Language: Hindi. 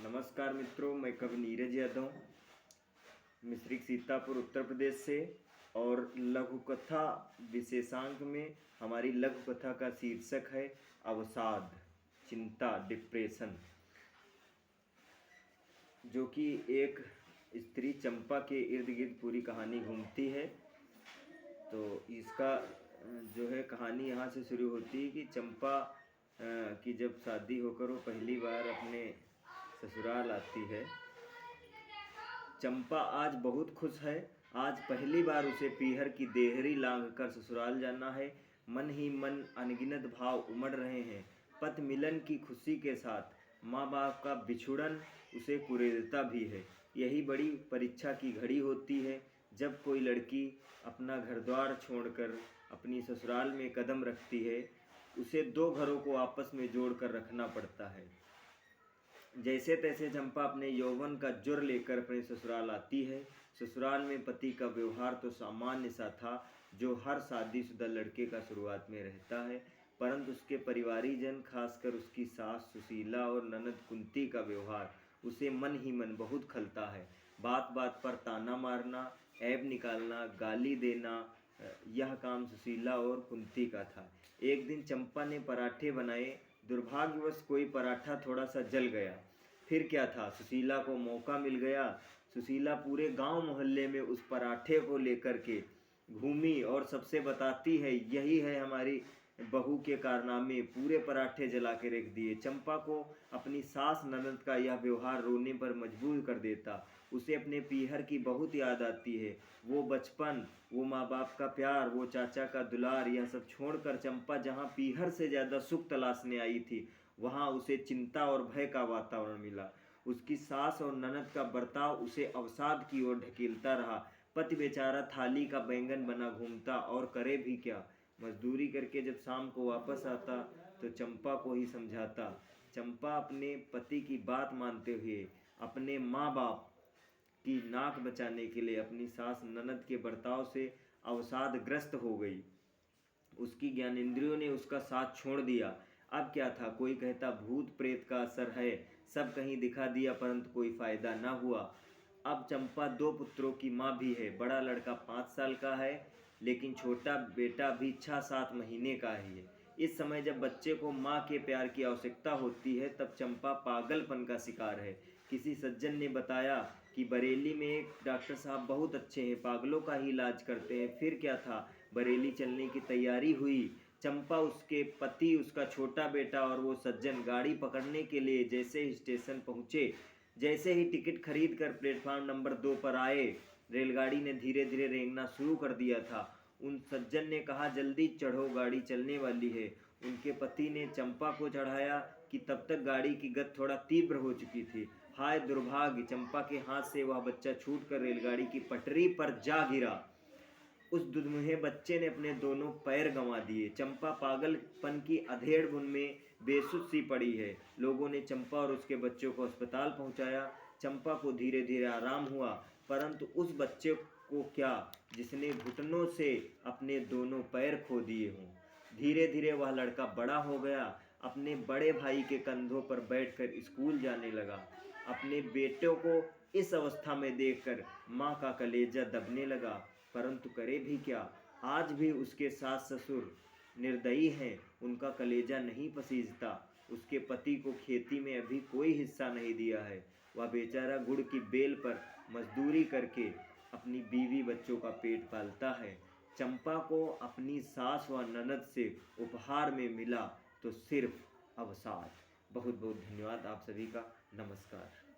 नमस्कार मित्रों, मैं कवि नीरज यादव मिश्रिक सीतापुर उत्तर प्रदेश से। और लघु कथा विशेषांक में हमारी लघु कथा का शीर्षक है अवसाद, चिंता, डिप्रेशन, जो कि एक स्त्री चंपा के इर्द गिर्द पूरी कहानी घूमती है। तो इसका जो है कहानी यहाँ से शुरू होती है कि चंपा की जब शादी होकर वो पहली बार अपने ससुराल आती है। चंपा आज बहुत खुश है। आज पहली बार उसे पीहर की देहरी लांघ कर ससुराल जाना है। मन ही मन अनगिनत भाव उमड़ रहे हैं। पत मिलन की खुशी के साथ माँ बाप का बिछुड़न उसे कुरेदता भी है। यही बड़ी परीक्षा की घड़ी होती है जब कोई लड़की अपना घर द्वार छोड़कर अपनी ससुराल में कदम रखती है। उसे दो घरों को आपस में जोड़कर रखना पड़ता है। जैसे तैसे चंपा अपने यौवन का जोर लेकर अपने ससुराल आती है। ससुराल में पति का व्यवहार तो सामान्य सा था, जो हर शादीशुदा लड़के का शुरुआत में रहता है, परंतु उसके परिवारीजन, खासकर उसकी सास सुशीला और ननद कुंती का व्यवहार उसे मन ही मन बहुत खलता है। बात बात पर ताना मारना, ऐब निकालना, गाली देना, यह काम सुशीला और कुंती का था। एक दिन चंपा ने पराठे बनाए। दुर्भाग्यवश कोई पराठा थोड़ा सा जल गया। फिर क्या था, सुशीला को मौका मिल गया। सुशीला पूरे गांव मोहल्ले में उस पराठे को लेकर के घूमी और सबसे बताती है, यही है हमारी बहू के कारनामे, पूरे पराठे जला के रख दिए। चंपा को अपनी सास ननद का यह व्यवहार रोने पर मजबूर कर देता। उसे अपने पीहर की बहुत याद आती है। वो बचपन, वो माँ बाप का प्यार, वो चाचा का दुलार, यह सब छोड़कर चंपा जहाँ पीहर से ज़्यादा सुख तलाशने आई थी, वहाँ उसे चिंता और भय का वातावरण मिला। उसकी सास और ननद का बर्ताव उसे अवसाद की ओर ढकेलता रहा। पति बेचारा थाली का बैंगन बना घूमता, और करे भी क्या। मजदूरी करके जब शाम को वापस आता तो चंपा को ही समझाता। चंपा अपने पति की बात मानते हुए अपने माँ बाप की नाक बचाने के लिए अपनी सास ननद के बर्ताव से अवसादग्रस्त हो गई। उसकी ज्ञानेंद्रियों ने उसका साथ छोड़ दिया। अब क्या था, कोई कहता भूत प्रेत का असर है, सब कहीं दिखा दिया परंतु कोई फायदा ना हुआ। अब चंपा दो पुत्रों की माँ भी है। बड़ा लड़का 5 साल का है, लेकिन छोटा बेटा भी 6-7 महीने का है। इस समय जब बच्चे को माँ के प्यार की आवश्यकता होती है, तब चंपा पागलपन का शिकार है। किसी सज्जन ने बताया कि बरेली में एक डॉक्टर साहब बहुत अच्छे हैं, पागलों का ही इलाज करते हैं। फिर क्या था, बरेली चलने की तैयारी हुई। चंपा, उसके पति, उसका छोटा बेटा और वो सज्जन गाड़ी पकड़ने के लिए जैसे ही स्टेशन पहुँचे, जैसे ही टिकट खरीद कर प्लेटफार्म नंबर 2 पर आए, रेलगाड़ी ने धीरे धीरे रेंगना शुरू कर दिया था। उन सज्जन ने कहा, जल्दी चढ़ो, गाड़ी चलने वाली है। उनके पति ने चंपा को चढ़ाया कि तब तक गाड़ी की गति थोड़ा तीव्र हो चुकी थी। हाय दुर्भाग्य, चंपा के हाथ से वह बच्चा छूटकर रेलगाड़ी की पटरी पर जा गिरा। उस दुधमुहे बच्चे ने अपने दोनों पैर गंवा दिए। चंपा पागलपन की अधेड़ बुन में बेसुध सी पड़ी है। लोगों ने चंपा और उसके बच्चों को अस्पताल पहुंचाया। चंपा को धीरे धीरे आराम हुआ, परंतु उस बच्चे को क्या जिसने घुटनों से अपने दोनों पैर खो दिए हों। धीरे धीरे वह लड़का बड़ा हो गया। अपने बड़े भाई के कंधों पर बैठकर स्कूल जाने लगा। अपने बेटों को इस अवस्था में देखकर माँ का कलेजा दबने लगा, परंतु करे भी क्या। आज भी उसके सास ससुर निर्दयी हैं, उनका कलेजा नहीं पसीजता। उसके पति को खेती में अभी कोई हिस्सा नहीं दिया है। वह बेचारा गुड़ की बेल पर मजदूरी करके अपनी बीवी बच्चों का पेट पालता है। चंपा को अपनी सास व ननद से उपहार में मिला तो सिर्फ अवसाद। बहुत बहुत धन्यवाद आप सभी का। नमस्कार।